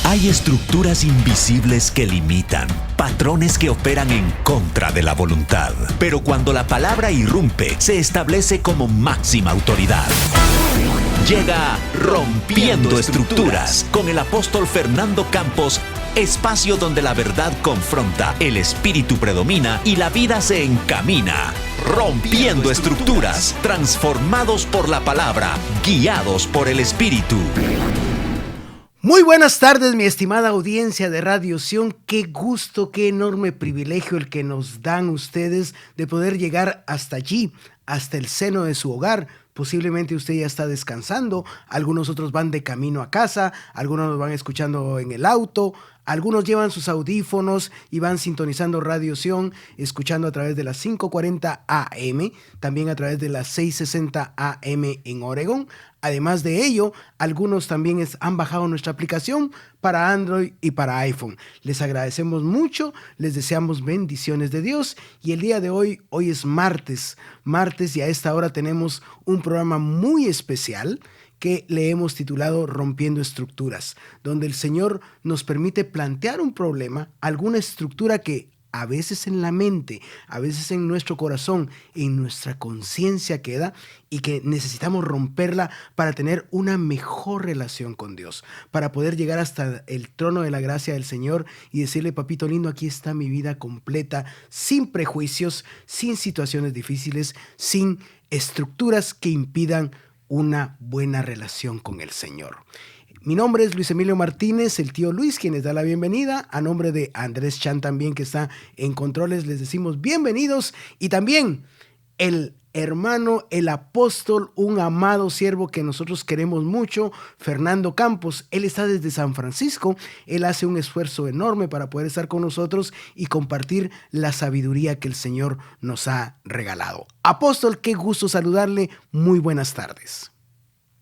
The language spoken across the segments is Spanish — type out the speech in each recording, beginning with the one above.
Hay estructuras invisibles que limitan, patrones que operan en contra de la voluntad. Pero cuando la palabra irrumpe, se establece como máxima autoridad. Llega Rompiendo Estructuras con el apóstol Fernando Campos, espacio donde la verdad confronta, el espíritu predomina y la vida se encamina. Rompiendo Estructuras, transformados por la palabra, guiados por el espíritu. Muy buenas tardes, mi estimada audiencia de Radio Sion. Qué gusto, qué enorme privilegio el que nos dan ustedes de poder llegar hasta allí, hasta el seno de su hogar. Posiblemente usted ya está descansando, algunos otros van de camino a casa, algunos nos van escuchando en el auto, algunos llevan sus audífonos y van sintonizando Radio Sion, escuchando a través de las 5:40 AM, también a través de las 6:60 AM en Oregón. Además de ello, algunos también han bajado nuestra aplicación para Android y para iPhone. Les agradecemos mucho, les deseamos bendiciones de Dios y el día de hoy es martes y a esta hora tenemos un programa muy especial que le hemos titulado Rompiendo Estructuras, donde el Señor nos permite plantear un problema, alguna estructura que a veces en la mente, a veces en nuestro corazón, en nuestra conciencia queda y que necesitamos romperla para tener una mejor relación con Dios, para poder llegar hasta el trono de la gracia del Señor y decirle: papito lindo, aquí está mi vida completa, sin prejuicios, sin situaciones difíciles, sin estructuras que impidan una buena relación con el Señor. Mi nombre es Luis Emilio Martínez, el tío Luis, quien les da la bienvenida. A nombre de Andrés Chan también, que está en controles, les decimos bienvenidos. Y también el hermano, el apóstol, un amado siervo que nosotros queremos mucho, Fernando Campos. Él está desde San Francisco. Él hace un esfuerzo enorme para poder estar con nosotros y compartir la sabiduría que el Señor nos ha regalado. Apóstol, qué gusto saludarle. Muy buenas tardes.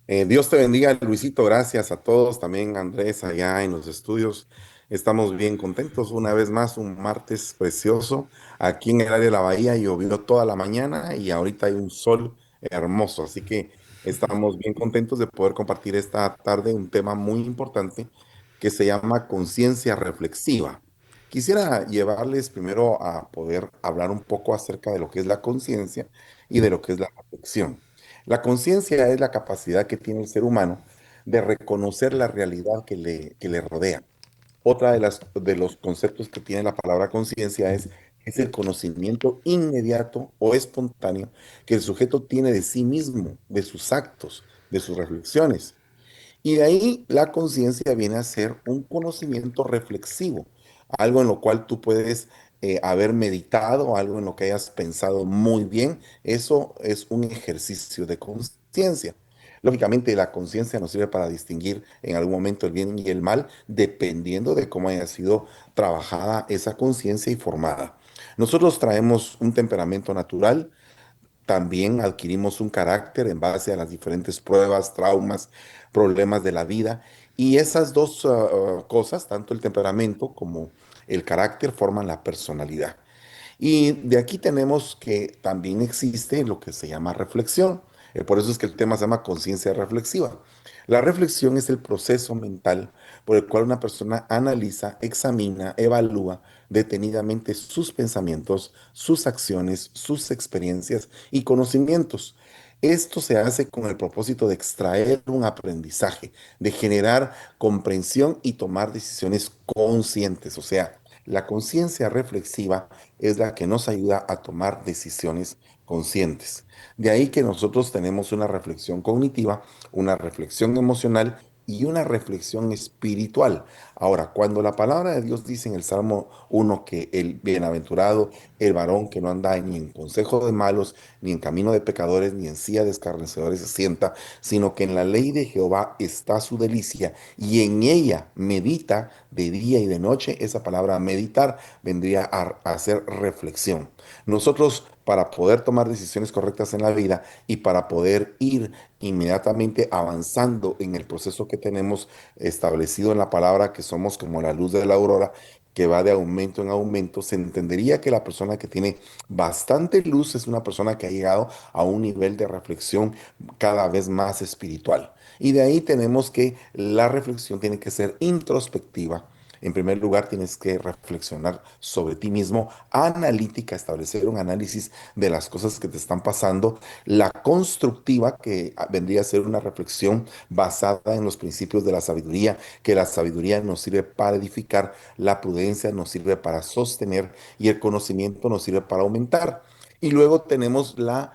Dios te bendiga, Luisito. Gracias a todos, también Andrés allá en los estudios. Estamos bien contentos. Una vez más, un martes precioso. Aquí en el área de la bahía llovió toda la mañana y ahorita hay un sol hermoso. Así que estamos bien contentos de poder compartir esta tarde un tema muy importante que se llama conciencia reflexiva. Quisiera llevarles primero a poder hablar un poco acerca de lo que es la conciencia y de lo que es la reflexión. La conciencia es la capacidad que tiene el ser humano de reconocer la realidad que le rodea. Otra de los conceptos que tiene la palabra conciencia es el conocimiento inmediato o espontáneo que el sujeto tiene de sí mismo, de sus actos, de sus reflexiones. Y de ahí la conciencia viene a ser un conocimiento reflexivo, algo en lo cual tú puedes haber meditado, algo en lo que hayas pensado muy bien. Eso es un ejercicio de conciencia. Lógicamente, la conciencia nos sirve para distinguir en algún momento el bien y el mal, dependiendo de cómo haya sido trabajada esa conciencia y formada. Nosotros traemos un temperamento natural, también adquirimos un carácter en base a las diferentes pruebas, traumas, problemas de la vida. Y esas dos cosas, tanto el temperamento como el carácter, forman la personalidad. Y de aquí tenemos que también existe lo que se llama reflexión. Por eso es que el tema se llama conciencia reflexiva. La reflexión es el proceso mental por el cual una persona analiza, examina, evalúa detenidamente sus pensamientos, sus acciones, sus experiencias y conocimientos. Esto se hace con el propósito de extraer un aprendizaje, de generar comprensión y tomar decisiones conscientes. O sea, la conciencia reflexiva es la que nos ayuda a tomar decisiones conscientes. De ahí que nosotros tenemos una reflexión cognitiva, una reflexión emocional y una reflexión espiritual. Ahora, cuando la palabra de Dios dice en el Salmo 1 que el bienaventurado, el varón que no anda ni en consejo de malos, ni en camino de pecadores, ni en silla de escarnecedores se sienta, sino que en la ley de Jehová está su delicia y en ella medita de día y de noche. Esa palabra meditar vendría a hacer reflexión. Nosotros, para poder tomar decisiones correctas en la vida y para poder ir inmediatamente avanzando en el proceso que tenemos establecido en la palabra, que somos como la luz de la aurora, que va de aumento en aumento, se entendería que la persona que tiene bastante luz es una persona que ha llegado a un nivel de reflexión cada vez más espiritual. Y de ahí tenemos que la reflexión tiene que ser introspectiva. En primer lugar, tienes que reflexionar sobre ti mismo, analítica, establecer un análisis de las cosas que te están pasando. La constructiva, que vendría a ser una reflexión basada en los principios de la sabiduría, que la sabiduría nos sirve para edificar, la prudencia nos sirve para sostener y el conocimiento nos sirve para aumentar. Y luego tenemos la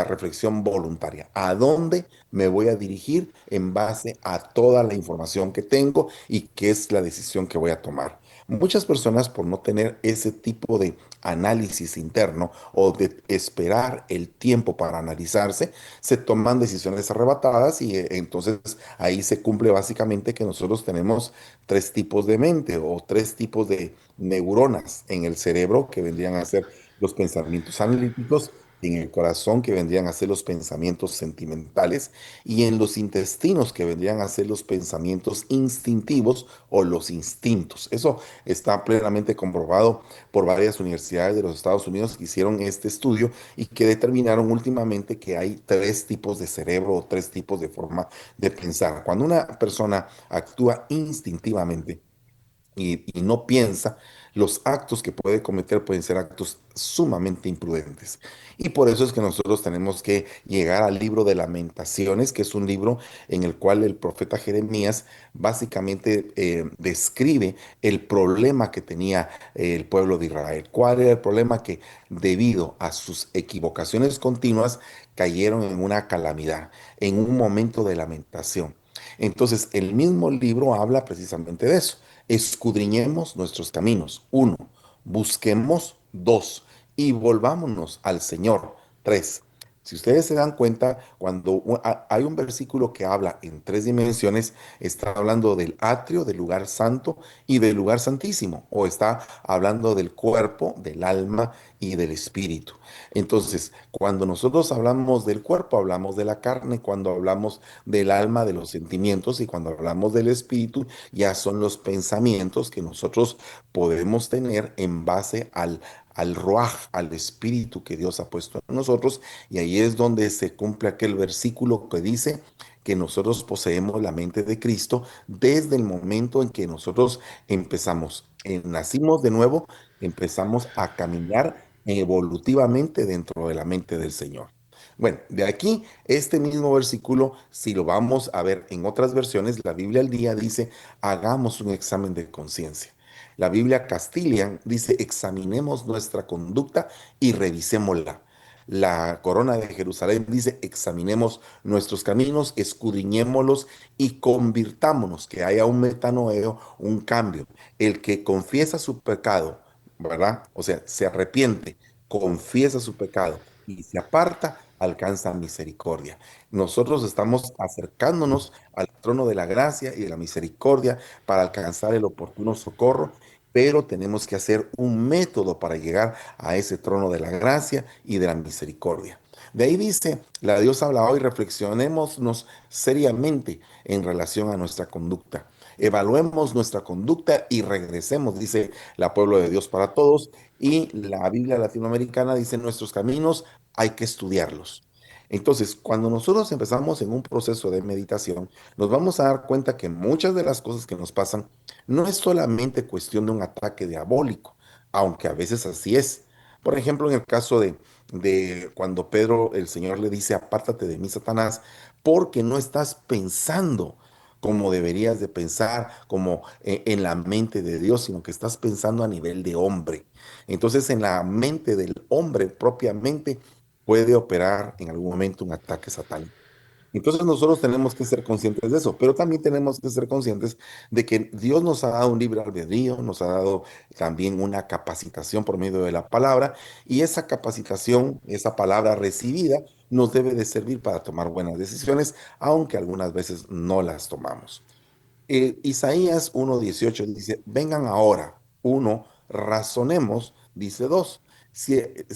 reflexión voluntaria. ¿A dónde me voy a dirigir en base a toda la información que tengo y qué es la decisión que voy a tomar? Muchas personas, por no tener ese tipo de análisis interno o de esperar el tiempo para analizarse, se toman decisiones arrebatadas y entonces ahí se cumple básicamente que nosotros tenemos tres tipos de mente o tres tipos de neuronas en el cerebro que vendrían a ser los pensamientos analíticos, en el corazón que vendrían a ser los pensamientos sentimentales y en los intestinos que vendrían a ser los pensamientos instintivos o los instintos. Eso está plenamente comprobado por varias universidades de los Estados Unidos que hicieron este estudio y que determinaron últimamente que hay tres tipos de cerebro o tres tipos de forma de pensar. Cuando una persona actúa instintivamente, y no piensa, los actos que puede cometer pueden ser actos sumamente imprudentes. Y por eso es que nosotros tenemos que llegar al libro de Lamentaciones, que es un libro en el cual el profeta Jeremías básicamente describe el problema que tenía el pueblo de Israel. ¿Cuál era el problema? Que debido a sus equivocaciones continuas cayeron en una calamidad, en un momento de lamentación. Entonces, el mismo libro habla precisamente de eso. Escudriñemos nuestros caminos. Uno, busquemos. Dos, y volvámonos al Señor. Tres. Si ustedes se dan cuenta, cuando hay un versículo que habla en tres dimensiones, está hablando del atrio, del lugar santo y del lugar santísimo, o está hablando del cuerpo, del alma y del espíritu. Entonces, cuando nosotros hablamos del cuerpo, hablamos de la carne; cuando hablamos del alma, de los sentimientos; y cuando hablamos del espíritu, ya son los pensamientos que nosotros podemos tener en base al ruaj, al espíritu que Dios ha puesto en nosotros. Y ahí es donde se cumple aquel versículo que dice que nosotros poseemos la mente de Cristo desde el momento en que nosotros empezamos, nacimos de nuevo, empezamos a caminar evolutivamente dentro de la mente del Señor. Bueno, de aquí, este mismo versículo, si lo vamos a ver en otras versiones, la Biblia al día dice: hagamos un examen de conciencia. La Biblia Castilian dice: examinemos nuestra conducta y revisémosla. La Corona de Jerusalén dice: examinemos nuestros caminos, escudriñémoslos y convirtámonos, que haya un metanoeo, un cambio. El que confiesa su pecado, ¿verdad? O sea, se arrepiente, confiesa su pecado y se aparta, alcanza misericordia. Nosotros estamos acercándonos al trono de la gracia y de la misericordia para alcanzar el oportuno socorro, pero tenemos que hacer un método para llegar a ese trono de la gracia y de la misericordia. De ahí dice, la Dios habla hoy: reflexionémonos seriamente en relación a nuestra conducta. Evaluemos nuestra conducta y regresemos, dice la Pueblo de Dios para Todos. Y la Biblia latinoamericana dice: nuestros caminos hay que estudiarlos. Entonces, cuando nosotros empezamos en un proceso de meditación, nos vamos a dar cuenta que muchas de las cosas que nos pasan no es solamente cuestión de un ataque diabólico, aunque a veces así es. Por ejemplo, en el caso de cuando Pedro, el Señor le dice: apártate de mí, Satanás, porque no estás pensando como deberías de pensar, como en la mente de Dios, sino que estás pensando a nivel de hombre. Entonces, en la mente del hombre propiamente puede operar en algún momento un ataque satánico. Entonces nosotros tenemos que ser conscientes de eso, pero también tenemos que ser conscientes de que Dios nos ha dado un libre albedrío, nos ha dado también una capacitación por medio de la palabra, y esa capacitación, esa palabra recibida, nos debe de servir para tomar buenas decisiones, aunque algunas veces no las tomamos. Isaías 1:18 dice: vengan ahora. Uno, razonemos. Dice dos,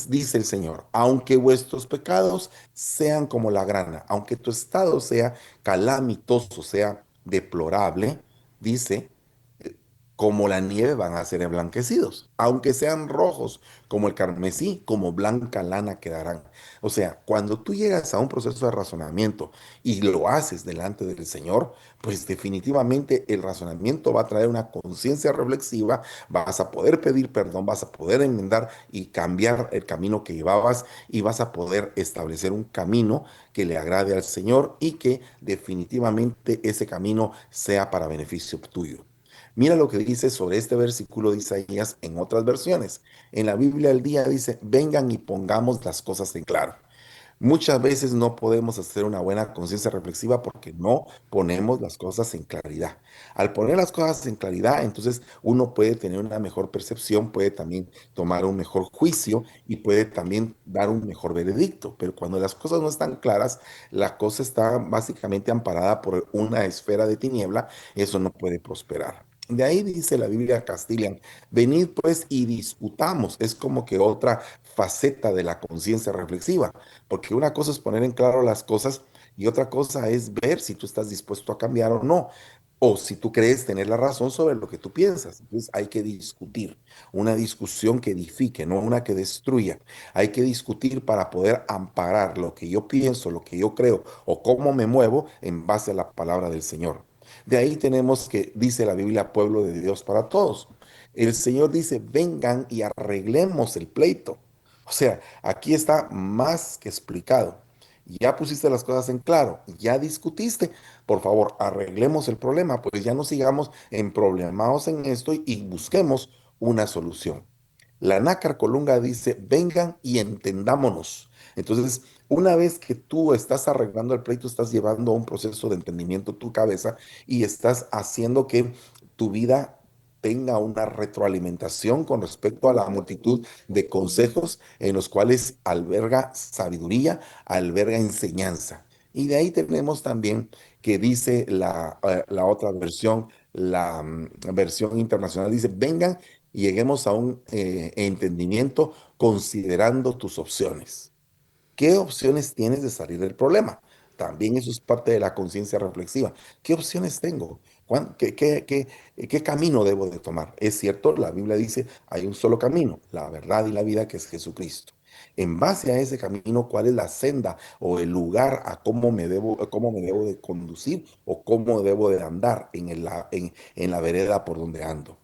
dice el Señor: aunque vuestros pecados sean como la grana, aunque tu estado sea calamitoso, sea deplorable, dice, como la nieve van a ser emblanquecidos, aunque sean rojos como el carmesí, como blanca lana quedarán. O sea, cuando tú llegas a un proceso de razonamiento y lo haces delante del Señor, pues definitivamente el razonamiento va a traer una conciencia reflexiva, vas a poder pedir perdón, vas a poder enmendar y cambiar el camino que llevabas y vas a poder establecer un camino que le agrade al Señor y que definitivamente ese camino sea para beneficio tuyo. Mira lo que dice sobre este versículo de Isaías en otras versiones. En la Biblia del día dice, vengan y pongamos las cosas en claro. Muchas veces no podemos hacer una buena conciencia reflexiva porque no ponemos las cosas en claridad. Al poner las cosas en claridad, entonces uno puede tener una mejor percepción, puede también tomar un mejor juicio y puede también dar un mejor veredicto. Pero cuando las cosas no están claras, la cosa está básicamente amparada por una esfera de tiniebla, eso no puede prosperar. De ahí dice la Biblia Castilian, venid pues y discutamos. Es como que otra faceta de la conciencia reflexiva. Porque una cosa es poner en claro las cosas y otra cosa es ver si tú estás dispuesto a cambiar o no, o si tú crees tener la razón sobre lo que tú piensas. Entonces hay que discutir, una discusión que edifique, no una que destruya. Hay que discutir para poder amparar lo que yo pienso, lo que yo creo o cómo me muevo en base a la palabra del Señor. De ahí tenemos que, dice la Biblia, pueblo de Dios para todos. El Señor dice, vengan y arreglemos el pleito. O sea, aquí está más que explicado. Ya pusiste las cosas en claro, ya discutiste. Por favor, arreglemos el problema, pues ya no sigamos en problemados en esto y busquemos una solución. La nácar colunga dice, vengan y entendámonos. Entonces, una vez que tú estás arreglando el pleito, estás llevando a un proceso de entendimiento tu cabeza y estás haciendo que tu vida tenga una retroalimentación con respecto a la multitud de consejos en los cuales alberga sabiduría, alberga enseñanza. Y de ahí tenemos también que dice la otra versión, la versión internacional, dice, vengan y lleguemos a un entendimiento considerando tus opciones. ¿Qué opciones tienes de salir del problema? También eso es parte de la conciencia reflexiva. ¿Qué opciones tengo? ¿Qué camino debo de tomar? Es cierto, la Biblia dice, hay un solo camino, la verdad y la vida, que es Jesucristo. En base a ese camino, ¿cuál es la senda o el lugar a cómo me debo de conducir o cómo debo de andar en la vereda por donde ando?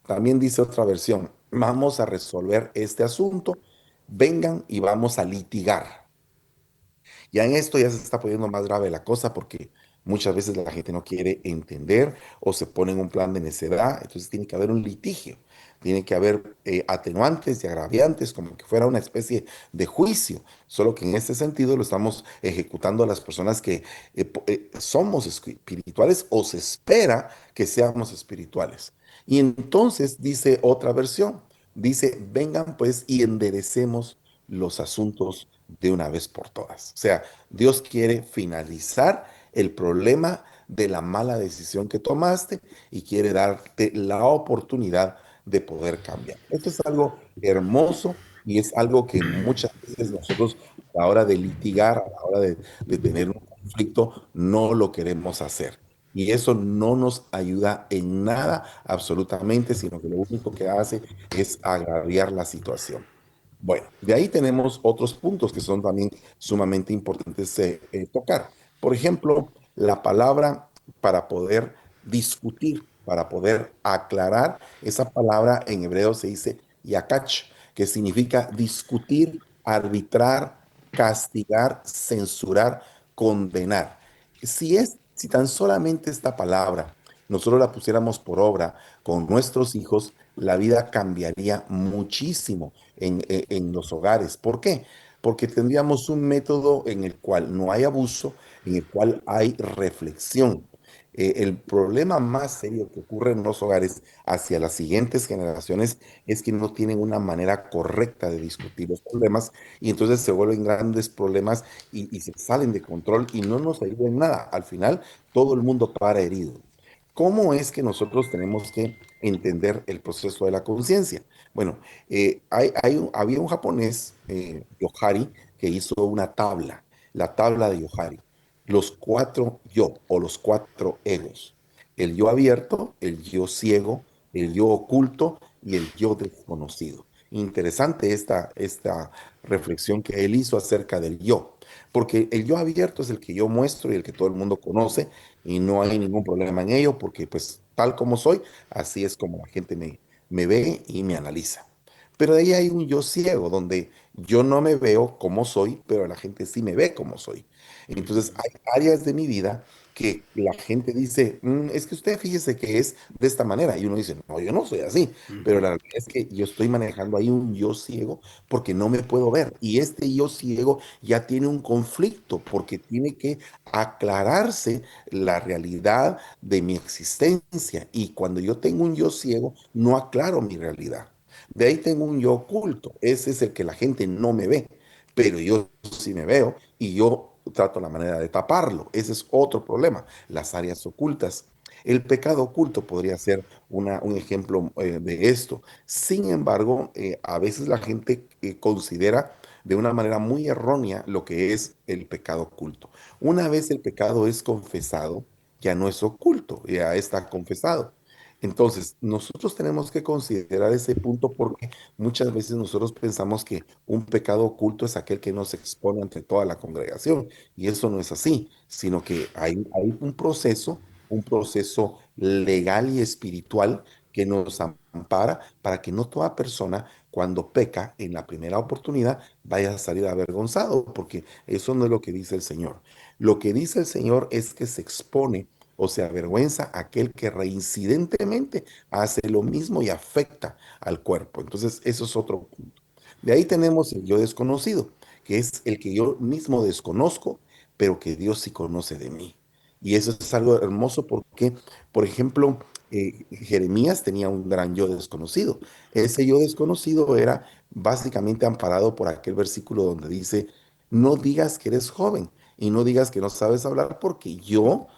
También dice otra versión, vamos a resolver este asunto, vengan y vamos a litigar. Ya en esto ya se está poniendo más grave la cosa porque muchas veces la gente no quiere entender o se pone en un plan de necedad, entonces tiene que haber un litigio, tiene que haber atenuantes y agraviantes como que fuera una especie de juicio, solo que en este sentido lo estamos ejecutando a las personas que somos espirituales o se espera que seamos espirituales. Y entonces dice otra versión, dice, vengan pues y enderecemos los asuntos de una vez por todas. O sea, Dios quiere finalizar el problema de la mala decisión que tomaste y quiere darte la oportunidad de poder cambiar. Esto es algo hermoso y es algo que muchas veces nosotros a la hora de litigar, a la hora de tener un conflicto, no lo queremos hacer. Y eso no nos ayuda en nada absolutamente, sino que lo único que hace es agraviar la situación. Bueno, de ahí tenemos otros puntos que son también sumamente importantes tocar. Por ejemplo, la palabra para poder discutir, para poder aclarar, esa palabra en hebreo se dice yakach, que significa discutir, arbitrar, castigar, censurar, condenar. Si tan solamente esta palabra nosotros la pusiéramos por obra con nuestros hijos, la vida cambiaría muchísimo en los hogares. ¿Por qué? Porque tendríamos un método en el cual no hay abuso, en el cual hay reflexión. El problema más serio que ocurre en los hogares hacia las siguientes generaciones es que no tienen una manera correcta de discutir los problemas y entonces se vuelven grandes problemas y se salen de control y no nos ayudan en nada. Al final, todo el mundo para herido. ¿Cómo es que nosotros tenemos que entender el proceso de la conciencia? Bueno, había un japonés, Yohari, que hizo una tabla, la tabla de Yohari, los cuatro yo o los cuatro egos, el yo abierto, el yo ciego, el yo oculto y el yo desconocido. Interesante esta reflexión que él hizo acerca del yo, porque el yo abierto es el que yo muestro y el que todo el mundo conoce y no hay ningún problema en ello, porque pues tal como soy, así es como la gente me ve y me analiza. Pero de ahí hay un yo ciego, donde yo no me veo como soy, pero la gente sí me ve como soy. Entonces, hay áreas de mi vida que la gente dice, "Mm, es que usted fíjese que es de esta manera". Y uno dice, no, yo no soy así. Pero la realidad es que yo estoy manejando ahí un yo ciego porque no me puedo ver. Y este yo ciego ya tiene un conflicto porque tiene que aclararse la realidad de mi existencia. Y cuando yo tengo un yo ciego, no aclaro mi realidad. De ahí tengo un yo oculto. Ese es el que la gente no me ve, pero yo sí me veo y yo trato la manera de taparlo. Ese es otro problema, las áreas ocultas. El pecado oculto podría ser un ejemplo de esto. Sin embargo, a veces la gente considera de una manera muy errónea lo que es el pecado oculto. Una vez el pecado es confesado, ya no es oculto, ya está confesado. Entonces, nosotros tenemos que considerar ese punto porque muchas veces nosotros pensamos que un pecado oculto es aquel que no se expone ante toda la congregación, y eso no es así, sino que hay un proceso legal y espiritual que nos ampara para que no toda persona cuando peca en la primera oportunidad vaya a salir avergonzado, porque eso no es lo que dice el Señor. Lo que dice el Señor es que se expone o se avergüenza aquel que reincidentemente hace lo mismo y afecta al cuerpo. Entonces, eso es otro punto. De ahí tenemos el yo desconocido, que es el que yo mismo desconozco, pero que Dios sí conoce de mí. Y eso es algo hermoso porque, por ejemplo, Jeremías tenía un gran yo desconocido. Ese yo desconocido era básicamente amparado por aquel versículo donde dice, no digas que eres joven y no digas que no sabes hablar porque yo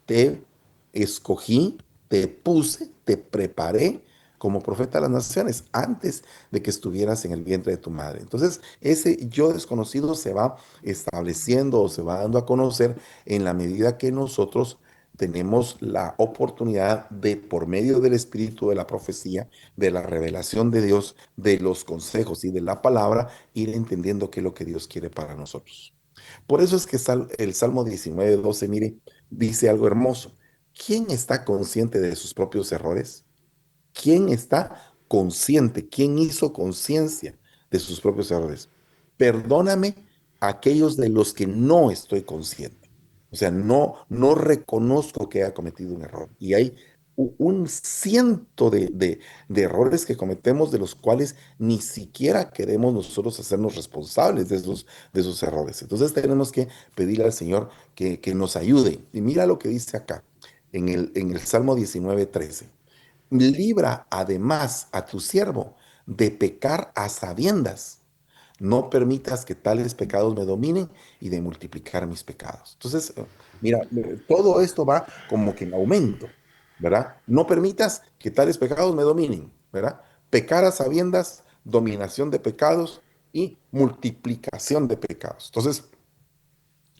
te escogí, te puse, te preparé como profeta de las naciones antes de que estuvieras en el vientre de tu madre. Entonces, ese yo desconocido se va estableciendo o se va dando a conocer en la medida que nosotros tenemos la oportunidad de, por medio del espíritu de la profecía, de la revelación de Dios, de los consejos y de la palabra, ir entendiendo qué es lo que Dios quiere para nosotros. Por eso es que el Salmo 19:12, mire, dice algo hermoso. ¿Quién está consciente de sus propios errores? ¿Quién está consciente? ¿Quién hizo conciencia de sus propios errores? Perdóname a aquellos de los que no estoy consciente. O sea, no reconozco que haya cometido un error. Y hay un ciento de errores que cometemos de los cuales ni siquiera queremos nosotros hacernos responsables de esos errores. Entonces tenemos que pedirle al Señor que nos ayude. Y mira lo que dice acá en el Salmo 19:13. Libra además a tu siervo de pecar a sabiendas. No permitas que tales pecados me dominen y de multiplicar mis pecados. Entonces, mira, todo esto va como que en aumento, ¿verdad? No permitas que tales pecados me dominen, ¿verdad? Pecar a sabiendas, dominación de pecados y multiplicación de pecados. Entonces,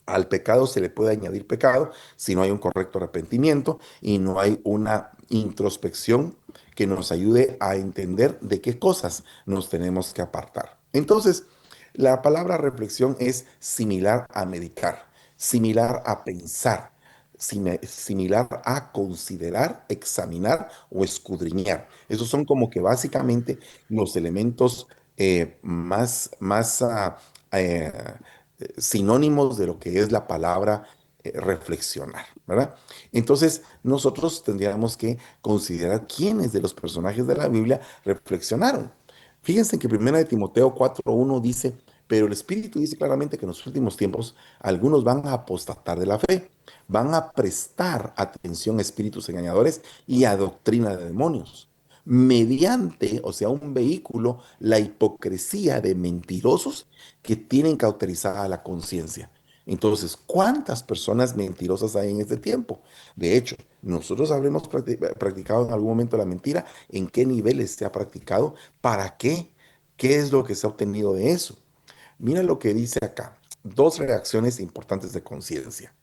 al pecado se le puede añadir pecado si no hay un correcto arrepentimiento y no hay una introspección que nos ayude a entender de qué cosas nos tenemos que apartar. Entonces, la palabra reflexión es similar a meditar, similar a pensar, similar a considerar, examinar o escudriñar. Esos son como que básicamente los elementos más eh, sinónimos de lo que es la palabra reflexionar, ¿verdad? Entonces, nosotros tendríamos que considerar quiénes de los personajes de la Biblia reflexionaron. Fíjense que 1 Timoteo 4:1 dice, pero el Espíritu dice claramente que en los últimos tiempos algunos van a apostatar de la fe, van a prestar atención a espíritus engañadores y a doctrina de demonios, mediante, o sea, un vehículo, la hipocresía de mentirosos que tienen cauterizada la conciencia. Entonces, ¿cuántas personas mentirosas hay en este tiempo? De hecho, nosotros habremos practicado en algún momento la mentira, en qué niveles se ha practicado, para qué, qué es lo que se ha obtenido de eso. Mira lo que dice acá, dos reacciones importantes de conciencia.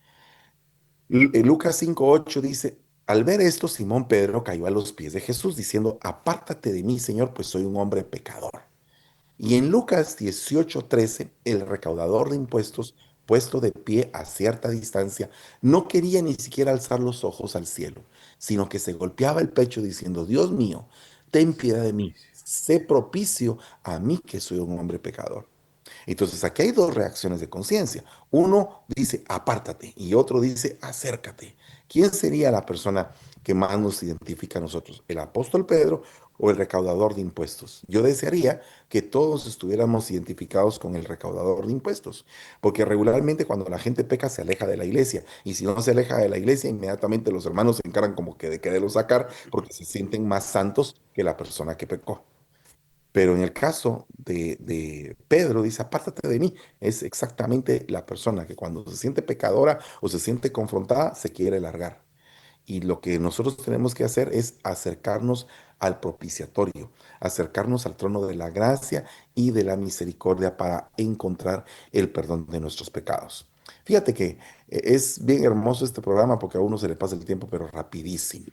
Lucas 5:8 dice, al ver esto, Simón Pedro cayó a los pies de Jesús diciendo, apártate de mí, Señor, pues soy un hombre pecador. Y en Lucas 18:13, el recaudador de impuestos, puesto de pie a cierta distancia, no quería ni siquiera alzar los ojos al cielo, sino que se golpeaba el pecho diciendo, Dios mío, ten piedad de mí, sé propicio a mí que soy un hombre pecador. Entonces, aquí hay dos reacciones de conciencia. Uno dice, apártate, y otro dice, acércate. ¿Quién sería la persona que más nos identifica a nosotros? ¿El apóstol Pedro o el recaudador de impuestos? Yo desearía que todos estuviéramos identificados con el recaudador de impuestos, porque regularmente cuando la gente peca se aleja de la iglesia, y si no se aleja de la iglesia, inmediatamente los hermanos se encaran como que de quererlo sacar, porque se sienten más santos que la persona que pecó. Pero en el caso de Pedro, dice, apártate de mí. Es exactamente la persona que cuando se siente pecadora o se siente confrontada, se quiere largar. Y lo que nosotros tenemos que hacer es acercarnos al propiciatorio, acercarnos al trono de la gracia y de la misericordia para encontrar el perdón de nuestros pecados. Fíjate que es bien hermoso este programa porque a uno se le pasa el tiempo, pero rapidísimo.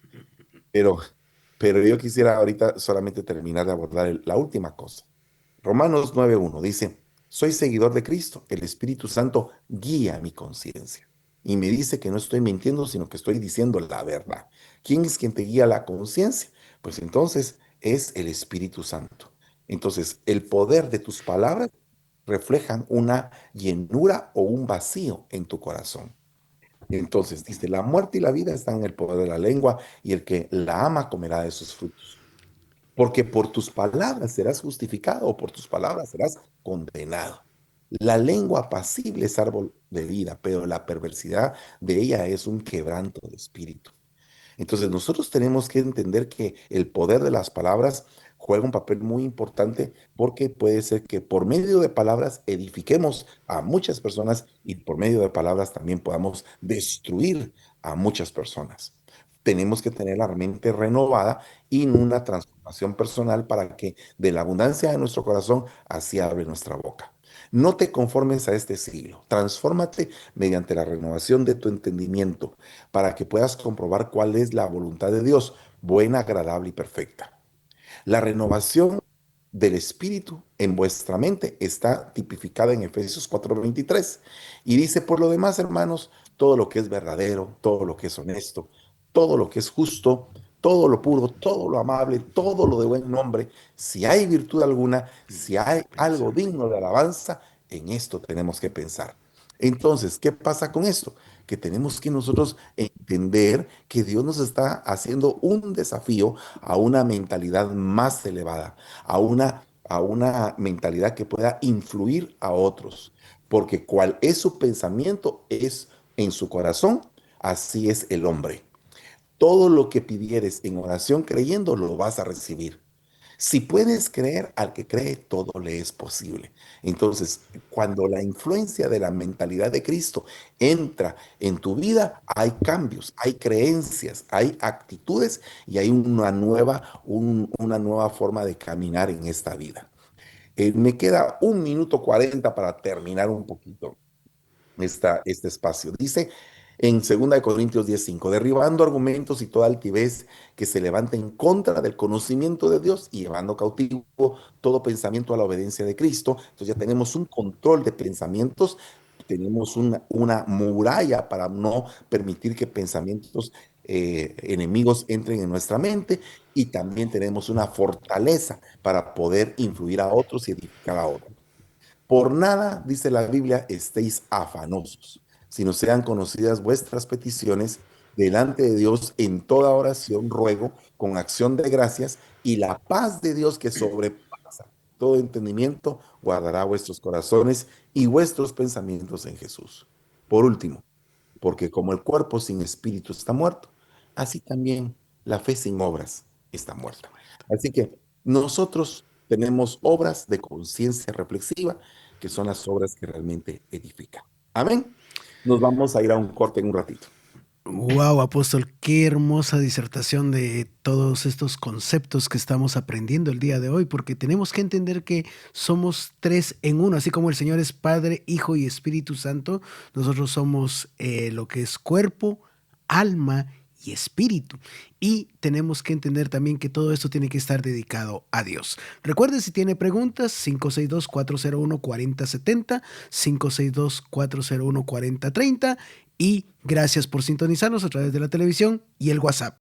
Pero, pero yo quisiera ahorita solamente terminar de abordar la última cosa. Romanos 9:1 dice, soy seguidor de Cristo, el Espíritu Santo guía mi conciencia y me dice que no estoy mintiendo, sino que estoy diciendo la verdad. ¿Quién es quien te guía la conciencia? Pues entonces es el Espíritu Santo. Entonces, el poder de tus palabras reflejan una llenura o un vacío en tu corazón. Entonces dice, la muerte y la vida están en el poder de la lengua y el que la ama comerá de sus frutos. Porque por tus palabras serás justificado o por tus palabras serás condenado. La lengua apacible es árbol de vida, pero la perversidad de ella es un quebranto de espíritu. Entonces nosotros tenemos que entender que el poder de las palabras juega un papel muy importante porque puede ser que por medio de palabras edifiquemos a muchas personas y por medio de palabras también podamos destruir a muchas personas. Tenemos que tener la mente renovada y una transformación personal para que de la abundancia de nuestro corazón así hable nuestra boca. No te conformes a este siglo, transfórmate mediante la renovación de tu entendimiento para que puedas comprobar cuál es la voluntad de Dios, buena, agradable y perfecta. La renovación del espíritu en vuestra mente está tipificada en Efesios 4:23 y dice, por lo demás, hermanos, todo lo que es verdadero, todo lo que es honesto, todo lo que es justo, todo lo puro, todo lo amable, todo lo de buen nombre, si hay virtud alguna, si hay algo digno de alabanza, en esto tenemos que pensar. Entonces, ¿qué pasa con esto? Que tenemos que nosotros entender que Dios nos está haciendo un desafío a una mentalidad más elevada, a una mentalidad que pueda influir a otros, porque cual es su pensamiento es en su corazón, así es el hombre. Todo lo que pidieres en oración creyendo, lo vas a recibir. Si puedes creer al que cree, todo le es posible. Entonces, cuando la influencia de la mentalidad de Cristo entra en tu vida, hay cambios, hay creencias, hay actitudes y hay una nueva forma de caminar en esta vida. Me queda 1 minuto 40 para terminar un poquito este espacio. Dice en 2 Corintios 10:5, derribando argumentos y toda altivez que se levanta en contra del conocimiento de Dios y llevando cautivo todo pensamiento a la obediencia de Cristo. Entonces ya tenemos un control de pensamientos, tenemos una muralla para no permitir que pensamientos enemigos entren en nuestra mente y también tenemos una fortaleza para poder influir a otros y edificar a otros. Por nada, dice la Biblia, estéis afanosos, sino sean conocidas vuestras peticiones delante de Dios en toda oración, ruego, con acción de gracias, y la paz de Dios que sobrepasa todo entendimiento, guardará vuestros corazones y vuestros pensamientos en Jesús. Por último, porque como el cuerpo sin espíritu está muerto, así también la fe sin obras está muerta. Así que nosotros tenemos obras de conciencia reflexiva, que son las obras que realmente edifican. Amén. Nos vamos a ir a un corte en un ratito. Wow, apóstol, qué hermosa disertación de todos estos conceptos que estamos aprendiendo el día de hoy, porque tenemos que entender que somos tres en uno, así como el Señor es Padre, Hijo y Espíritu Santo, nosotros somos lo que es cuerpo, alma y espíritu. Y tenemos que entender también que todo esto tiene que estar dedicado a Dios. Recuerde, si tiene preguntas, 562-401-4070, 562-401-4030, y gracias por sintonizarnos a través de la televisión y el WhatsApp.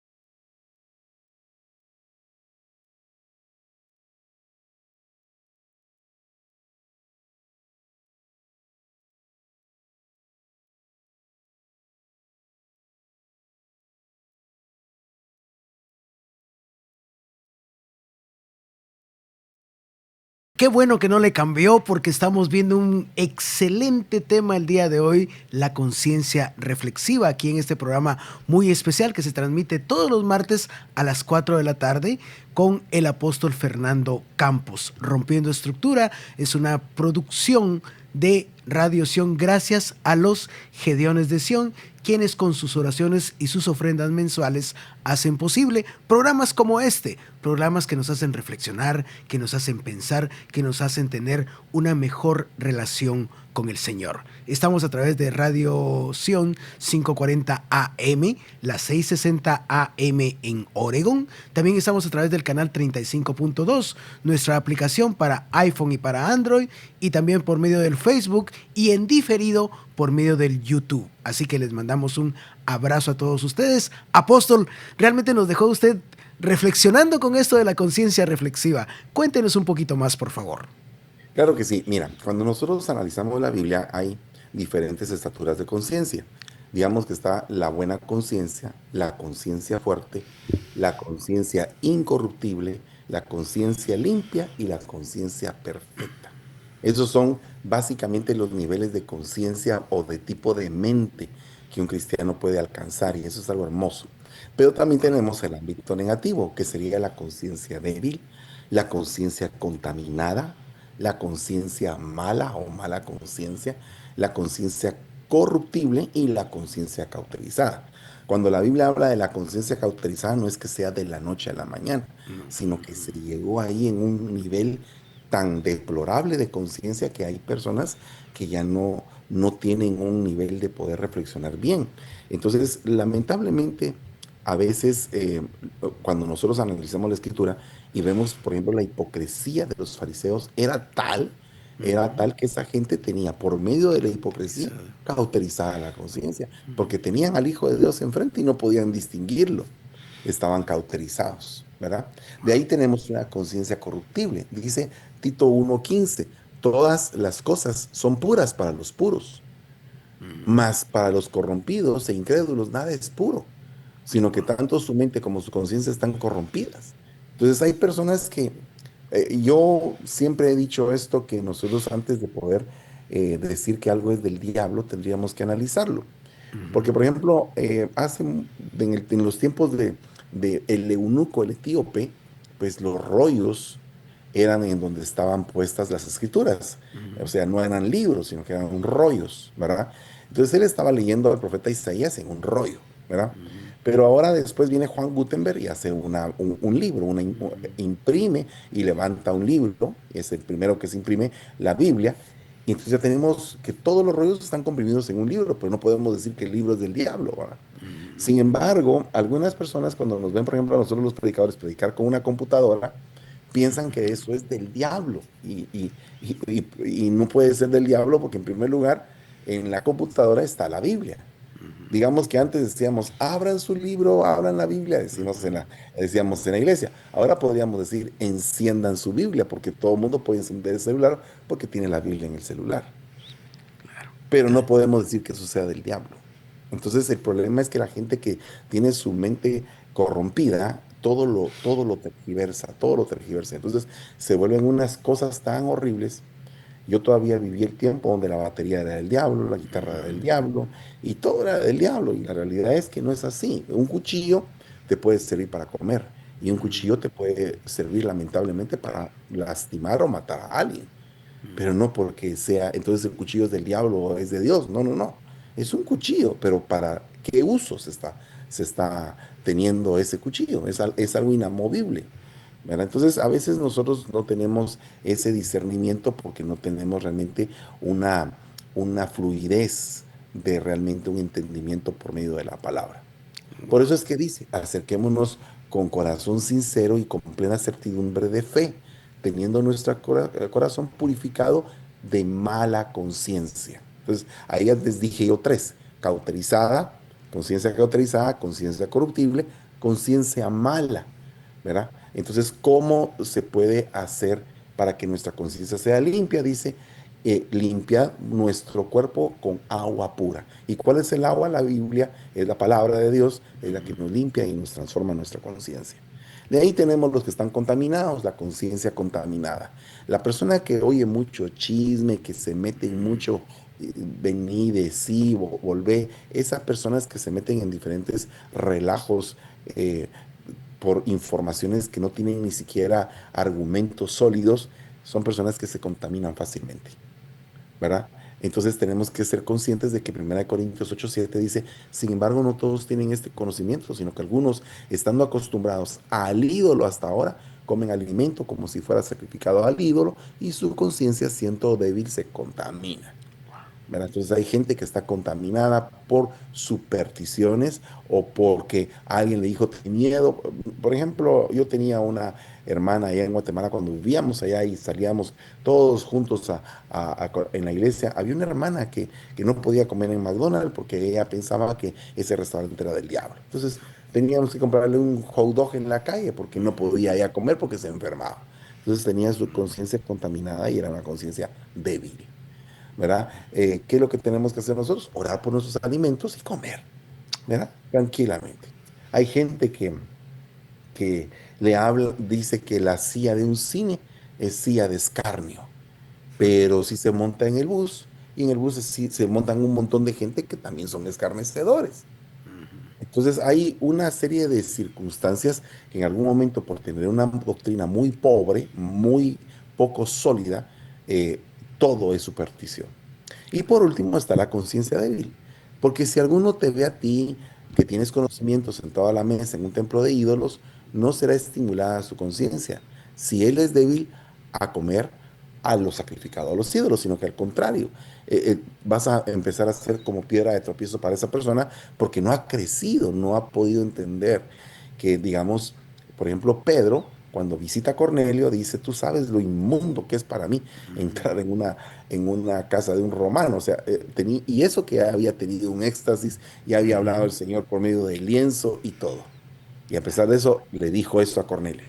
Qué bueno que no le cambió, porque estamos viendo un excelente tema el día de hoy, la conciencia reflexiva, aquí en este programa muy especial que se transmite todos los martes a las 4 de la tarde con el apóstol Fernando Campos. Rompiendo Estructura es una producción de Radio Sion gracias a los Gedeones de Sion, quienes con sus oraciones y sus ofrendas mensuales hacen posible programas como este, programas que nos hacen reflexionar, que nos hacen pensar, que nos hacen tener una mejor relación con el Señor. Estamos a través de Radio Sion 540 AM, las 660 AM en Oregón. También estamos a través del canal 35.2, nuestra aplicación para iPhone y para Android, y también por medio del Facebook y en diferido por medio del YouTube. Así que les mandamos un abrazo a todos ustedes. Apóstol, realmente nos dejó usted reflexionando con esto de la conciencia reflexiva. Cuéntenos un poquito más, por favor. Claro que sí. Mira, cuando nosotros analizamos la Biblia hay diferentes estaturas de conciencia. Digamos que está la buena conciencia, la conciencia fuerte, la conciencia incorruptible, la conciencia limpia y la conciencia perfecta. Esos son básicamente los niveles de conciencia o de tipo de mente que un cristiano puede alcanzar, y eso es algo hermoso. Pero también tenemos el ámbito negativo, que sería la conciencia débil, la conciencia contaminada, la conciencia mala o mala conciencia, la conciencia corruptible y la conciencia cauterizada. Cuando la Biblia habla de la conciencia cauterizada, no es que sea de la noche a la mañana, sino que se llegó ahí en un nivel tan deplorable de conciencia que hay personas que ya no tienen un nivel de poder reflexionar bien. Entonces, lamentablemente, a veces cuando nosotros analizamos la escritura y vemos, por ejemplo, la hipocresía de los fariseos, era tal que esa gente tenía, por medio de la hipocresía, cauterizada la conciencia, porque tenían al Hijo de Dios enfrente y no podían distinguirlo. Estaban cauterizados, ¿verdad? De ahí tenemos una conciencia corruptible. Dice Tito 1:15, todas las cosas son puras para los puros, mas para los corrompidos e incrédulos nada es puro, sino que tanto su mente como su conciencia están corrompidas. Entonces hay personas que, yo siempre he dicho esto, que nosotros antes de poder decir que algo es del diablo, tendríamos que analizarlo. Porque, por ejemplo, en los tiempos de el eunuco, el etíope, pues los rollos eran en donde estaban puestas las escrituras. O sea, no eran libros, sino que eran rollos, ¿verdad? Entonces él estaba leyendo al profeta Isaías en un rollo, ¿verdad? Pero ahora después viene Juan Gutenberg y hace un libro, imprime y levanta un libro, es el primero que se imprime, la Biblia, y entonces ya tenemos que todos los rollos están comprimidos en un libro, pero no podemos decir que el libro es del diablo, ¿verdad? Sin embargo, algunas personas cuando nos ven, por ejemplo, a nosotros los predicadores predicar con una computadora, piensan que eso es del diablo, y no puede ser del diablo porque en primer lugar en la computadora está la Biblia. Digamos que antes decíamos, abran su libro, abran la Biblia, decíamos en la iglesia. Ahora podríamos decir, enciendan su Biblia, porque todo el mundo puede encender el celular porque tiene la Biblia en el celular. Pero no podemos decir que eso sea del diablo. Entonces el problema es que la gente que tiene su mente corrompida, todo lo tergiversa, todo lo tergiversa. Entonces se vuelven unas cosas tan horribles. Yo todavía viví el tiempo donde la batería era del diablo, la guitarra era del diablo, y todo era del diablo. Y la realidad es que no es así. Un cuchillo te puede servir para comer, y un cuchillo te puede servir lamentablemente para lastimar o matar a alguien. Pero no porque sea, entonces el cuchillo es del diablo o es de Dios. No, no, no. Es un cuchillo, pero ¿para qué uso se está teniendo ese cuchillo? Es algo inamovible, ¿verdad? Entonces, a veces nosotros no tenemos ese discernimiento porque no tenemos realmente una fluidez de realmente un entendimiento por medio de la palabra. Por Wow. eso es que dice, acerquémonos con corazón sincero y con plena certidumbre de fe, teniendo nuestro corazón purificado de mala conciencia. Entonces, ahí ya les dije yo tres: cauterizada, conciencia corruptible, conciencia mala, ¿verdad? Entonces, ¿cómo se puede hacer para que nuestra conciencia sea limpia? Dice, limpia nuestro cuerpo con agua pura. ¿Y cuál es el agua? La Biblia es la palabra de Dios, es la que nos limpia y nos transforma nuestra conciencia. De ahí tenemos los que están contaminados, la conciencia contaminada. La persona que oye mucho chisme, que se mete en mucho vení, decí, volvé, esas personas que se meten en diferentes relajos eh, por informaciones que no tienen ni siquiera argumentos sólidos, son personas que se contaminan fácilmente, ¿verdad? Entonces tenemos que ser conscientes de que 1 Corintios 8:7 dice, sin embargo, no todos tienen este conocimiento, sino que algunos, estando acostumbrados al ídolo hasta ahora, comen alimento como si fuera sacrificado al ídolo y su conciencia, siendo débil, se contamina. ¿Verdad? Entonces hay gente que está contaminada por supersticiones o porque alguien le dijo, ten miedo. Por ejemplo, yo tenía una hermana allá en Guatemala cuando vivíamos allá y salíamos todos juntos en la iglesia. Había una hermana que no podía comer en McDonald's porque ella pensaba que ese restaurante era del diablo. Entonces teníamos que comprarle un hot dog en la calle porque no podía ella comer porque se enfermaba. Entonces tenía su conciencia contaminada y era una conciencia débil. ¿Verdad? ¿Qué es lo que tenemos que hacer nosotros? Orar por nuestros alimentos y comer, ¿verdad? Tranquilamente. Hay gente que le habla, dice que la silla de un cine es silla de escarnio, pero si se monta en el bus, y en el bus se montan un montón de gente que también son escarnecedores. Entonces hay una serie de circunstancias que en algún momento, por tener una doctrina muy pobre, muy poco sólida, todo es superstición. Y por último está la conciencia débil. Porque si alguno te ve a ti que tienes conocimiento sentado a la mesa en un templo de ídolos, no será estimulada su conciencia. Si él es débil a comer a lo sacrificado a los ídolos, sino que al contrario, vas a empezar a ser como piedra de tropiezo para esa persona porque no ha crecido, no ha podido entender que, digamos, por ejemplo, Pedro, cuando visita a Cornelio, dice, tú sabes lo inmundo que es para mí entrar en una casa de un romano. O sea, y eso que había tenido un éxtasis, y había hablado el Señor por medio del lienzo y todo. Y a pesar de eso, le dijo eso a Cornelio.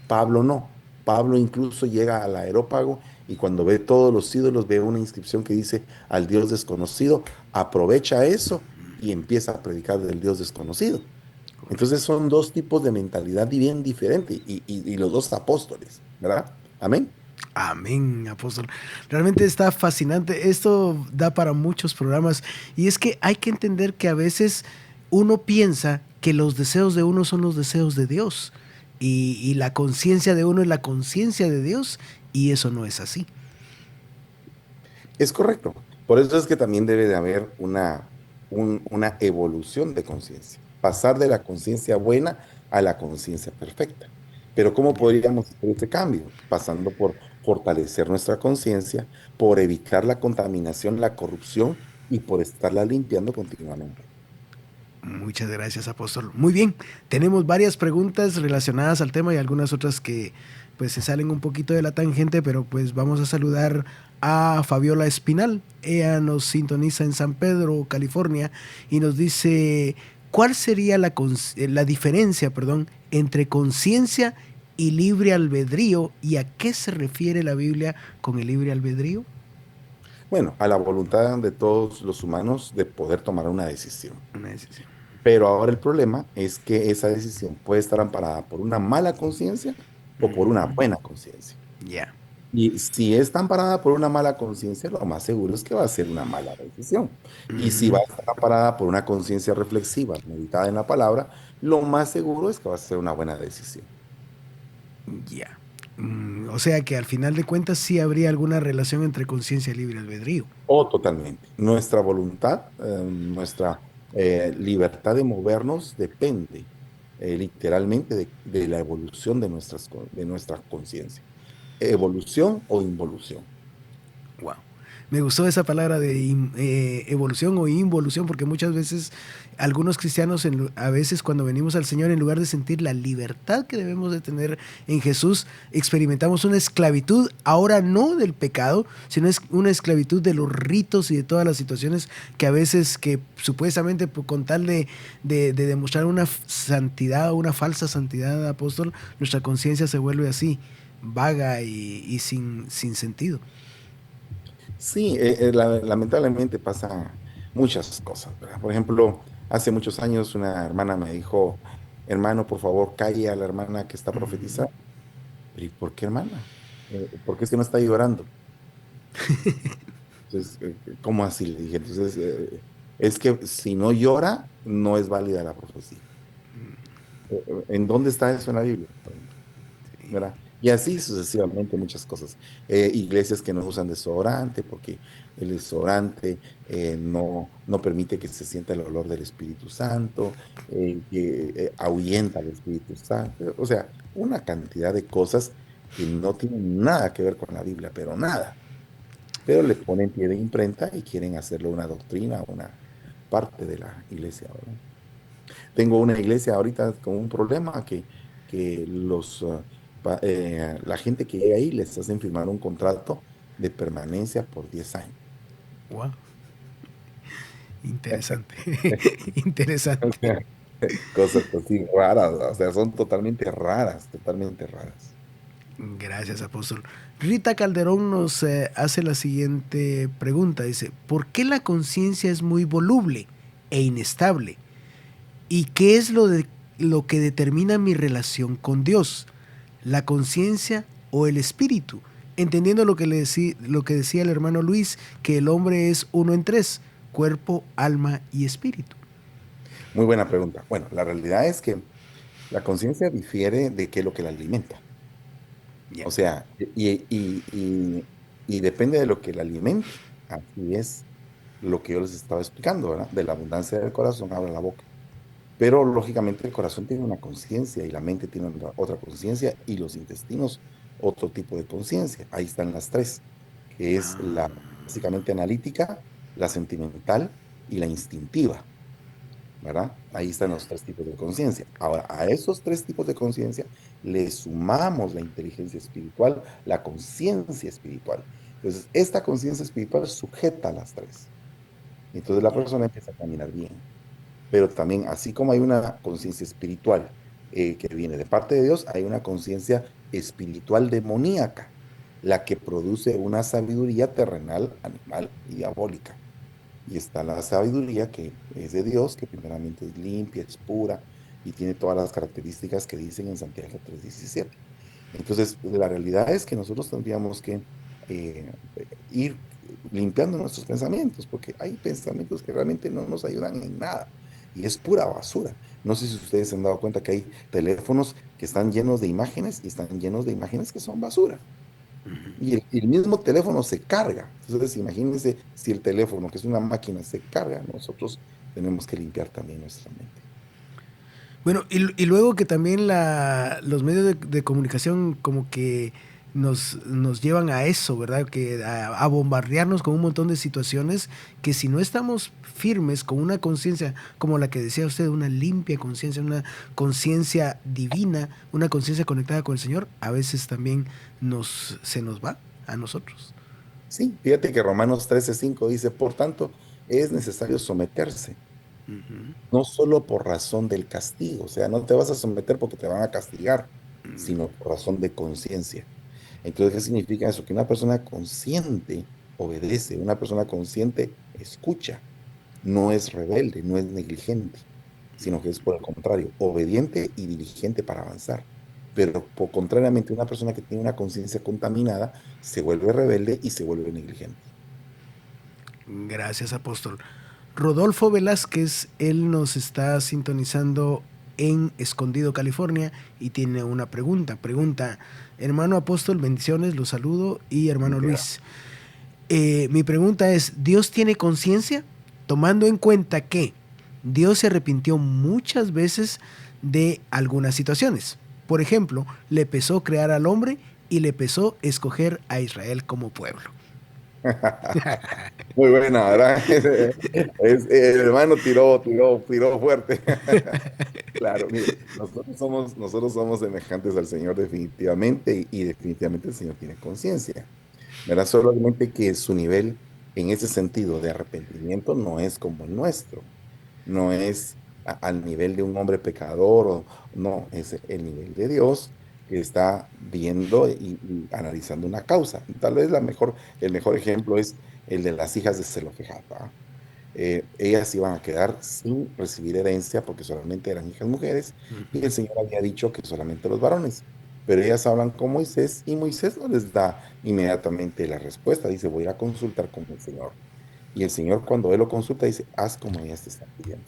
Pablo no. Pablo incluso llega al aerópago y cuando ve todos los ídolos, ve una inscripción que dice al Dios desconocido, aprovecha eso y empieza a predicar del Dios desconocido. Entonces son dos tipos de mentalidad bien diferentes y los dos apóstoles, ¿verdad? Amén. Amén, apóstol. Realmente está fascinante. Esto da para muchos programas. Y es que hay que entender que a veces uno piensa que los deseos de uno son los deseos de Dios. Y la conciencia de uno es la conciencia de Dios. Y eso no es así. Es correcto. Por eso es que también debe de haber una evolución de conciencia. Pasar de la conciencia buena a la conciencia perfecta. Pero ¿cómo podríamos hacer este cambio? Pasando por fortalecer nuestra conciencia, por evitar la contaminación, la corrupción y por estarla limpiando continuamente. Muchas gracias, apóstol. Muy bien, tenemos varias preguntas relacionadas al tema y algunas otras que pues se salen un poquito de la tangente, pero pues vamos a saludar a Fabiola Espinal. Ella nos sintoniza en San Pedro, California, y nos dice, ¿cuál sería la diferencia, perdón, entre conciencia y libre albedrío y a qué se refiere la Biblia con el libre albedrío? Bueno, a la voluntad de todos los humanos de poder tomar una decisión. Una decisión. Pero ahora el problema es que esa decisión puede estar amparada por una mala conciencia o por una buena conciencia. Ya. Y si está amparada por una mala conciencia, lo más seguro es que va a ser una mala decisión. Y si va a estar amparada por una conciencia reflexiva, meditada en la palabra, lo más seguro es que va a ser una buena decisión. Ya. O sea que al final de cuentas sí habría alguna relación entre conciencia y libre albedrío. O totalmente. Nuestra voluntad, nuestra libertad de movernos depende literalmente de la evolución de nuestra conciencia. Evolución o involución. Wow. Me gustó esa palabra de evolución o involución, porque muchas veces algunos cristianos, a veces cuando venimos al Señor, en lugar de sentir la libertad que debemos de tener en Jesús, experimentamos una esclavitud, ahora no del pecado, sino es una esclavitud de los ritos y de todas las situaciones que a veces, que supuestamente con tal de demostrar una santidad o una falsa santidad, apóstol, nuestra conciencia se vuelve así, vaga y sin sentido. Sí, lamentablemente pasan muchas cosas, ¿verdad? Por ejemplo, hace muchos años una hermana me dijo, hermano, por favor, calle a la hermana que está profetizando. ¿Y por qué, hermana? ¿Por qué es que no está llorando? Entonces, ¿cómo así? Le dije, entonces, es que si no llora, no es válida la profecía. ¿En dónde está eso en la Biblia? ¿Verdad? Y así sucesivamente muchas cosas. Iglesias que no usan desodorante porque el desodorante no permite que se sienta el olor del Espíritu Santo, que ahuyenta al Espíritu Santo. O sea, una cantidad de cosas que no tienen nada que ver con la Biblia, pero nada. Pero le ponen pie de imprenta y quieren hacerlo una doctrina, una parte de la iglesia, ¿verdad? Tengo una iglesia ahorita con un problema que la gente que llega ahí les hacen firmar un contrato de permanencia por 10 años. Wow, interesante, interesante. Cosas así raras, o sea, son totalmente raras, totalmente raras. Gracias, apóstol. Rita Calderón nos hace la siguiente pregunta. Dice, ¿por qué la conciencia es muy voluble e inestable? ¿Y qué es lo que determina mi relación con Dios? ¿La conciencia o el espíritu? Entendiendo lo que decía el hermano Luis, que el hombre es uno en tres, cuerpo, alma y espíritu. Muy buena pregunta. Bueno, la realidad es que la conciencia difiere de qué es lo que la alimenta. Yeah. O sea, y depende de lo que la alimente. Así es lo que yo les estaba explicando, ¿verdad? De la abundancia del corazón habla la boca. Pero lógicamente el corazón tiene una conciencia y la mente tiene otra conciencia y los intestinos otro tipo de conciencia. Ahí están las tres, que es la básicamente analítica, la sentimental y la instintiva, ¿verdad? Ahí están los tres tipos de conciencia. Ahora, a esos tres tipos de conciencia le sumamos la inteligencia espiritual, la conciencia espiritual. Entonces, esta conciencia espiritual sujeta a las tres. Entonces la persona empieza a caminar bien. Pero también, así como hay una conciencia espiritual que viene de parte de Dios, hay una conciencia espiritual demoníaca, la que produce una sabiduría terrenal, animal y diabólica. Y está la sabiduría que es de Dios, que primeramente es limpia, es pura y tiene todas las características que dicen en Santiago 3:17. Entonces, la realidad es que nosotros tendríamos que eh, ir limpiando nuestros pensamientos, porque hay pensamientos que realmente no nos ayudan en nada y es pura basura. No sé si ustedes se han dado cuenta que hay teléfonos que están llenos de imágenes y están llenos de imágenes que son basura. Y el mismo teléfono se carga. Entonces, imagínense si el teléfono, que es una máquina, se carga, nosotros tenemos que limpiar también nuestra mente. Bueno, y luego que también los medios de comunicación como que nos llevan a eso, ¿verdad? Que a bombardearnos con un montón de situaciones que si no estamos firmes con una conciencia, como la que decía usted, una limpia conciencia, una conciencia divina, una conciencia conectada con el Señor, a veces también se nos va a nosotros. Sí, fíjate que Romanos 13:5 dice, por tanto, es necesario someterse, no solo por razón del castigo, o sea, no te vas a someter porque te van a castigar, sino por razón de conciencia. Entonces, ¿qué significa eso? Que una persona consciente obedece, una persona consciente escucha, no es rebelde, no es negligente, sino que es por el contrario, obediente y diligente para avanzar. Pero contrariamente, una persona que tiene una conciencia contaminada se vuelve rebelde y se vuelve negligente. Gracias, apóstol. Rodolfo Velázquez, él nos está sintonizando en Escondido, California, y tiene una pregunta. Pregunta, hermano apóstol, bendiciones, los saludo, y hermano Luis. Mi pregunta es, ¿Dios tiene conciencia? Tomando en cuenta que Dios se arrepintió muchas veces de algunas situaciones. Por ejemplo, le pesó crear al hombre y le pesó escoger a Israel como pueblo. Muy buena, ¿verdad? El hermano tiró fuerte. Claro, mire, nosotros somos semejantes al Señor definitivamente y definitivamente el Señor tiene conciencia, ¿verdad? Solamente que su nivel en ese sentido de arrepentimiento no es como el nuestro, no es al nivel de un hombre pecador, o no, es el nivel de Dios que está viendo y analizando una causa. Tal vez el mejor ejemplo es el de las hijas de Zelofejad, ¿va? Ellas iban a quedar sin recibir herencia porque solamente eran hijas mujeres y el Señor había dicho que solamente los varones. Pero ellas hablan con Moisés y Moisés no les da inmediatamente la respuesta. Dice, voy a ir a consultar con el Señor. Y el Señor cuando él lo consulta dice, haz como ellas te están pidiendo.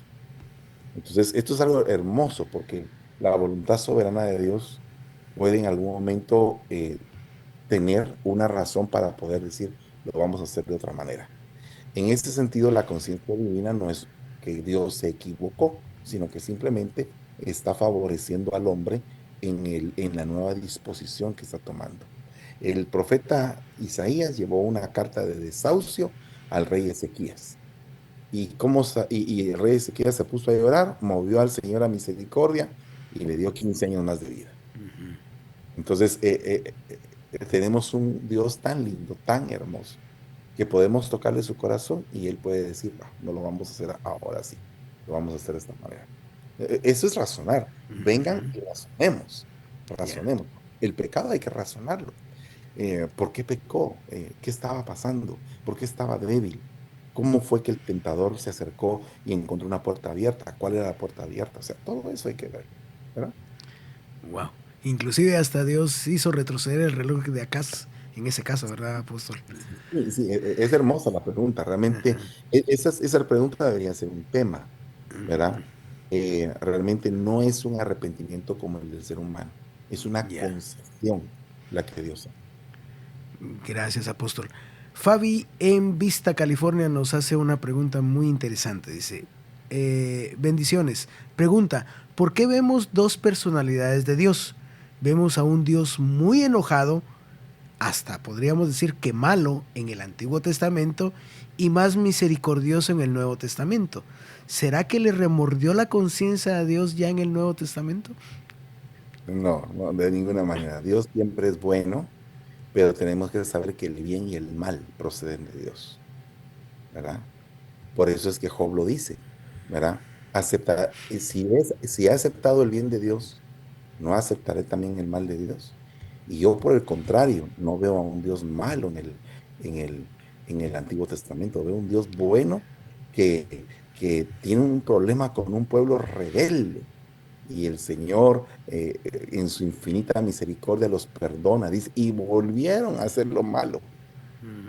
Entonces, esto es algo hermoso porque la voluntad soberana de Dios puede en algún momento tener una razón para poder decir, lo vamos a hacer de otra manera. En este sentido, la conciencia divina no es que Dios se equivocó, sino que simplemente está favoreciendo al hombre en la nueva disposición que está tomando. El profeta Isaías llevó una carta de desahucio al rey Ezequías. Y el rey Ezequías se puso a llorar, movió al Señor a misericordia y le dio 15 años más de vida. Entonces, tenemos un Dios tan lindo, tan hermoso, que podemos tocarle su corazón y él puede decir, "Ah, no lo vamos a hacer ahora sí, lo vamos a hacer de esta manera". Eso es razonar. Vengan y razonemos, Ya. razonemos. El pecado hay que razonarlo. ¿Por qué pecó? ¿Qué estaba pasando? ¿Por qué estaba débil? ¿Cómo fue que el tentador se acercó y encontró una puerta abierta? ¿Cuál era la puerta abierta? O sea, todo eso hay que ver, ¿verdad? Wow. Inclusive hasta Dios hizo retroceder el reloj de Acaz, en ese caso, ¿verdad, apóstol? Sí, sí, es hermosa la pregunta. Realmente, esa pregunta debería ser un tema, ¿verdad? Realmente no es un arrepentimiento como el del ser humano, es una Ya. concesión la que Dios hace. Gracias, apóstol. Fabi en Vista, California, nos hace una pregunta muy interesante. Dice, bendiciones. Pregunta, ¿por qué vemos dos personalidades de Dios? Vemos a un Dios muy enojado, hasta podríamos decir que malo en el Antiguo Testamento y más misericordioso en el Nuevo Testamento. ¿Será que le remordió la conciencia a Dios ya en el Nuevo Testamento? No, no, de ninguna manera. Dios siempre es bueno, pero tenemos que saber que el bien y el mal proceden de Dios, ¿verdad? Por eso es que Job lo dice, ¿verdad? Si he aceptado el bien de Dios, ¿no aceptaré también el mal de Dios? Y yo, por el contrario, no veo a un Dios malo en el, en el Antiguo Testamento. Veo un Dios bueno que tiene un problema con un pueblo rebelde. Y el Señor, en su infinita misericordia, los perdona. Dice, y volvieron a hacer lo malo.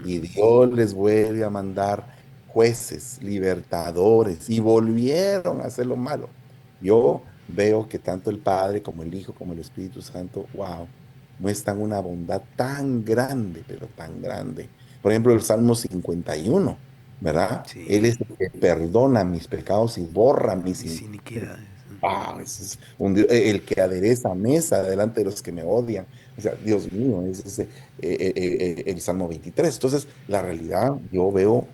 Y Dios les vuelve a mandar jueces, libertadores, y volvieron a hacer lo malo. Yo veo que tanto el Padre como el Hijo como el Espíritu Santo, wow, muestran una bondad tan grande, pero tan grande. Por ejemplo, el Salmo 51, ¿verdad? Él Sí, es el que perdona mis pecados y borra mis mis iniquidades. iniquidades. Ese es un el que adereza mesa delante de los que me odian. O sea, Dios mío, ese es el Salmo 23. Entonces, la realidad, yo veo,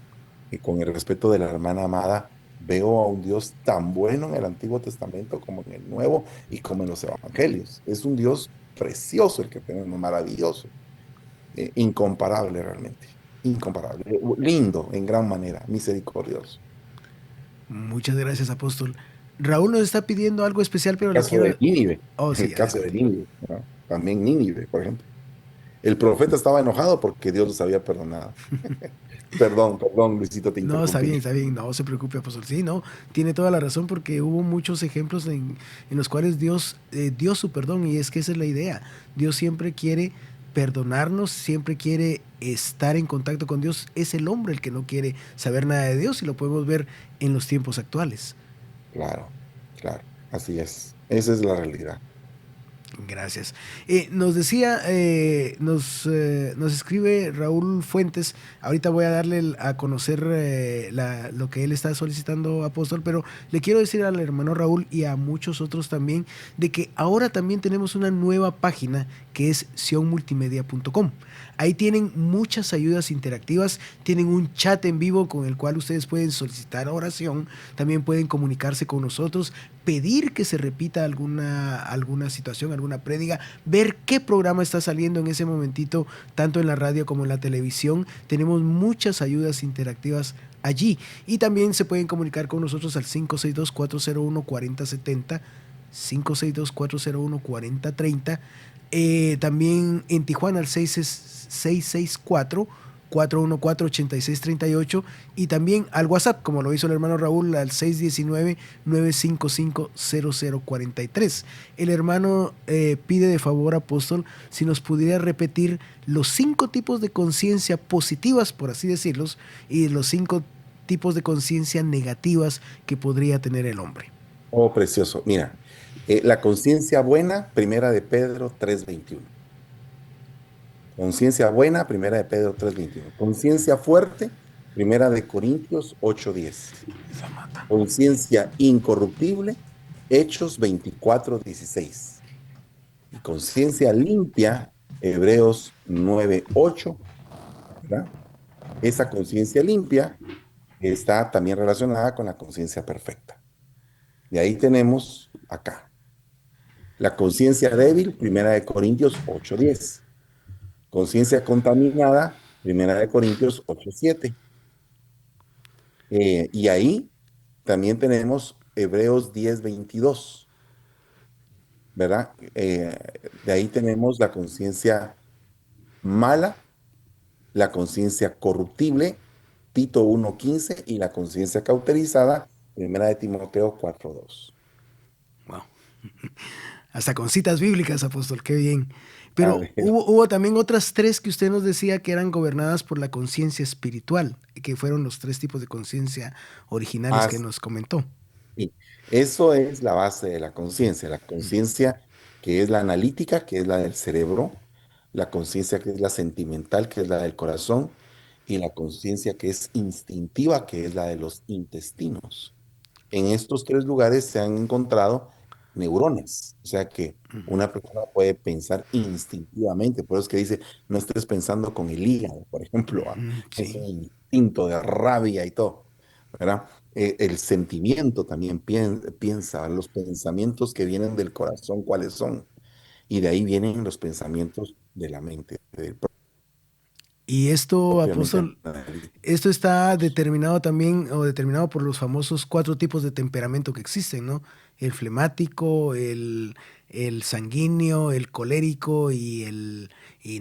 con el respeto de la hermana amada, veo a un Dios tan bueno en el Antiguo Testamento como en el Nuevo y como en los Evangelios. Es un Dios precioso el que tenemos, maravilloso, incomparable realmente, incomparable, lindo en gran manera, misericordioso. Muchas gracias, apóstol. Raúl nos está pidiendo algo especial, pero le Caso de quiero... Nínive, Oh, el sí, caso de adelante. Nínive, ¿no? También Nínive, por ejemplo. El profeta estaba enojado porque Dios los había perdonado. Perdón, Luisito, te No, interrumpí. está bien, no se preocupe, apóstol. Sí, no, tiene toda la razón porque hubo muchos ejemplos en los cuales Dios dio su perdón y es que esa es la idea. Dios siempre quiere perdonarnos, siempre quiere estar en contacto con Dios. Es el hombre el que no quiere saber nada de Dios y lo podemos ver en los tiempos actuales. Claro, claro, así es. Esa es la realidad. Gracias. Nos decía, nos escribe Raúl Fuentes. Ahorita voy a darle a conocer lo que él está solicitando, apóstol, pero le quiero decir al hermano Raúl y a muchos otros también de que ahora también tenemos una nueva página que es sionmultimedia.com. Ahí tienen muchas ayudas interactivas, tienen un chat en vivo con el cual ustedes pueden solicitar oración, también pueden comunicarse con nosotros, pedir que se repita alguna situación, alguna prédica, ver qué programa está saliendo en ese momentito, tanto en la radio como en la televisión. Tenemos muchas ayudas interactivas allí y también se pueden comunicar con nosotros al 562-401-4070, 562-401-4030. También en Tijuana al 664-414-8638 y también al WhatsApp, como lo hizo el hermano Raúl, al 619-955-0043. El hermano pide de favor, apóstol, si nos pudiera repetir los 5 tipos de conciencia positivas, por así decirlos, y los 5 tipos de conciencia negativas que podría tener el hombre. Oh, precioso. Mira, la conciencia buena, primera de Pedro 3:21. Conciencia buena, primera de Pedro 3:21. Conciencia fuerte, primera de Corintios 8:10. Conciencia incorruptible, Hechos 24:16. Y conciencia limpia, Hebreos 9:8. ¿Verdad? Esa conciencia limpia está también relacionada con la conciencia perfecta. Y ahí tenemos acá. La conciencia débil, primera de Corintios 8:10. Conciencia contaminada, primera de Corintios 8:7. Y ahí también tenemos Hebreos 10:22, ¿verdad? De ahí tenemos la conciencia mala, la conciencia corruptible, Tito 1:15, y la conciencia cauterizada, primera de Timoteo 4:2. Wow. Hasta con citas bíblicas, apóstol, qué bien. A Pero ver. hubo también otras 3 que usted nos decía que eran gobernadas por la conciencia espiritual, que fueron los 3 tipos de conciencia originales Ah, que nos comentó. sí. Eso es la base de la conciencia que es la analítica, que es la del cerebro, la conciencia que es la sentimental, que es la del corazón, y la conciencia que es instintiva, que es la de los intestinos. En estos 3 lugares se han encontrado neuronas, o sea que una persona puede pensar instintivamente, por eso es que dice, no estés pensando con el hígado, por ejemplo, es Sí. un instinto de rabia y todo, ¿verdad? El sentimiento también piensa, los pensamientos que vienen del corazón, ¿cuáles son? Y de ahí vienen los pensamientos de la mente, Y esto, propiamente apóstol, analíticos. esto está determinado también o determinado por los famosos 4 tipos de temperamento que existen, ¿no? El flemático, el sanguíneo, el colérico y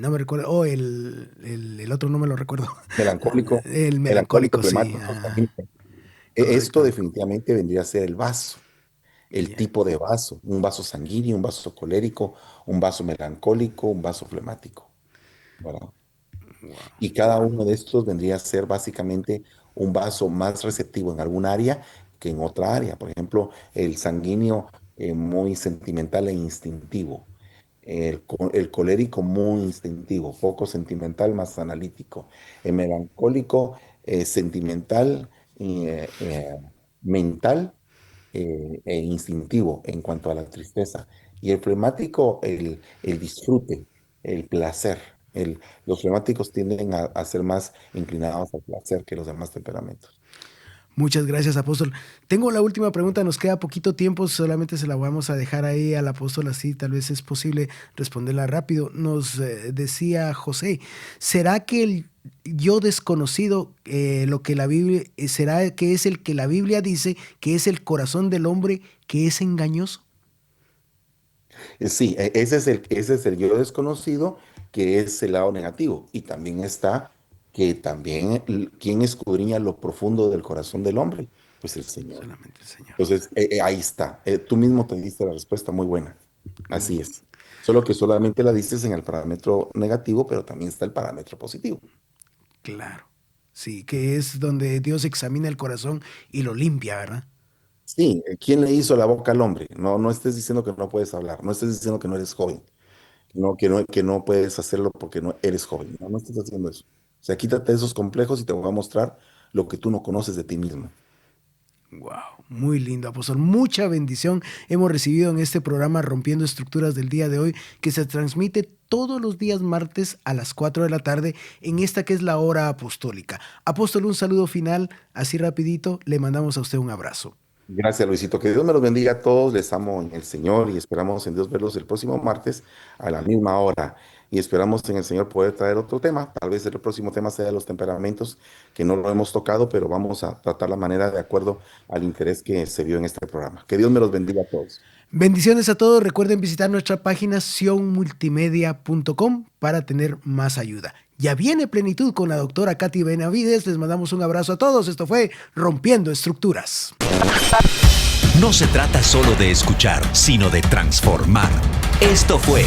no me recuerdo, el otro no me lo recuerdo. Melancólico, El melancólico, melancólico, sí. flemático, sanguíneo. Esto Correcto. definitivamente vendría a ser el vaso, el Ya. tipo de vaso, un vaso sanguíneo, un vaso colérico, un vaso melancólico, un vaso flemático, ¿verdad? Y cada uno de estos vendría a ser básicamente un vaso más receptivo en algún área que en otra área. Por ejemplo, el sanguíneo muy sentimental e instintivo. El colérico muy instintivo, poco sentimental, más analítico. El melancólico sentimental, mental e instintivo en cuanto a la tristeza. Y el flemático, el disfrute, el placer. Los flemáticos tienden a ser más inclinados al placer que los demás temperamentos. Muchas gracias, apóstol. Tengo la última pregunta, nos queda poquito tiempo, solamente se la vamos a dejar ahí al apóstol, así tal vez es posible responderla rápido. Nos decía José, ¿será que el yo desconocido, lo que la Biblia, será que es el que la Biblia dice que es el corazón del hombre que es engañoso? Sí, ese es el yo desconocido, que es el lado negativo. Y también está que también, ¿quién escudriña lo profundo del corazón del hombre? Pues el Señor. Solamente el Señor. Entonces, ahí está. Tú mismo te diste la respuesta muy buena. Así es. Solo que solamente la dices en el parámetro negativo, pero también está el parámetro positivo. Claro. Sí, que es donde Dios examina el corazón y lo limpia, ¿verdad? Sí, ¿quién le hizo la boca al hombre? No, no estés diciendo que no puedes hablar, no estés diciendo que no eres joven, que no puedes hacerlo porque no eres joven. No, no estés haciendo eso. O sea, quítate esos complejos y te voy a mostrar lo que tú no conoces de ti mismo. Wow, muy lindo, apóstol. Mucha bendición hemos recibido en este programa Rompiendo Estructuras del día de hoy, que se transmite todos los días martes a las 4 de la tarde en esta que es la hora apostólica. Apóstol, un saludo final, así rapidito, le mandamos a usted un abrazo. Gracias, Luisito. Que Dios me los bendiga a todos. Les amo en el Señor y esperamos en Dios verlos el próximo martes a la misma hora. Y esperamos en el Señor poder traer otro tema. Tal vez el próximo tema sea los temperamentos, que no lo hemos tocado, pero vamos a tratar la manera de acuerdo al interés que se vio en este programa. Que Dios me los bendiga a todos. Bendiciones a todos. Recuerden visitar nuestra página sionmultimedia.com para tener más ayuda. Ya viene Plenitud con la doctora Katy Benavides. Les mandamos un abrazo a todos. Esto fue Rompiendo Estructuras. No se trata solo de escuchar, sino de transformar. Esto fue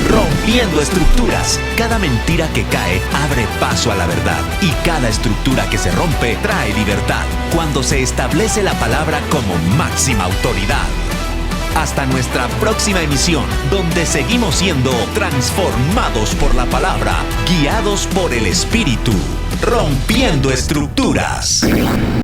Rompiendo Estructuras. Cada mentira que cae abre paso a la verdad y cada estructura que se rompe trae libertad cuando se establece la palabra como máxima autoridad. Hasta nuestra próxima emisión, donde seguimos siendo transformados por la palabra, guiados por el Espíritu, rompiendo estructuras.